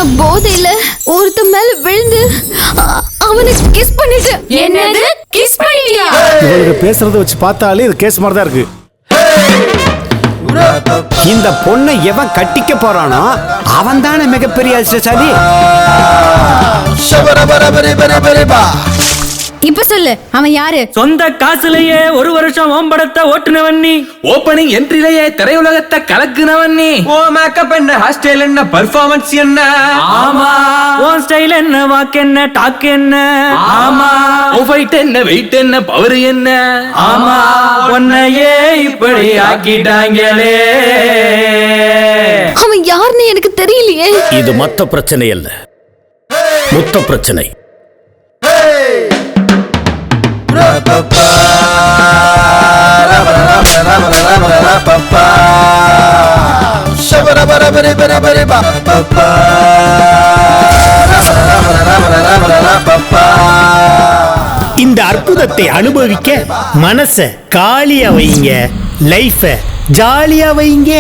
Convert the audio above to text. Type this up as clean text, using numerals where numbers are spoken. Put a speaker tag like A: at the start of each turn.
A: நான் போதையில ஒருத்த மேல விழுந்து அவனை கிஸ் பண்ணிட்டேன்.
B: என்னது கிஸ் பண்ணிட்டியா?
C: இவளுக்கு பேசுறத வச்சு பார்த்தாலே இது கேஸ் மாதிரி தான் இருக்கு.
D: இந்த பொண்ணை எவன் கட்டிக்க போறானோ அவன் தானே மிகப்பெரிய அதிர்ஷ்டசாலி.
A: இப்ப சொல்லு, அவன் யாரு?
E: சொந்த காசுலயே ஒரு வருஷம் ஓம்படத்தை ஓட்டுனவன் நீ. ஓப்பனிங் என்ட்ரிலேயே திரையுலகத்தை கலக்குனவன் நீ.
F: ஓ மேக்கப் என்ன, ஹேர் ஸ்டைல் என்ன, பெர்ஃபார்மன்ஸ் என்ன?
E: ஆமா. உன் ஸ்டைல் என்ன, வாக் என்ன, டாக் என்ன? ஆமா. உன் ஃபைட் என்ன, வெயிட் என்ன, பவர் என்ன? ஆமா. உன்னையே இப்படி ஆக்கிட்டாங்களே.
A: அவன் யாருன்னு எனக்கு தெரியலையே.
G: இது மத்த பிரச்சனை அல்ல, மொத்த பிரச்சனை. இந்த அற்புதத்தை அனுபவிக்க மனச காலியா வைங்க, லைஃப ஜாலியா வைங்க.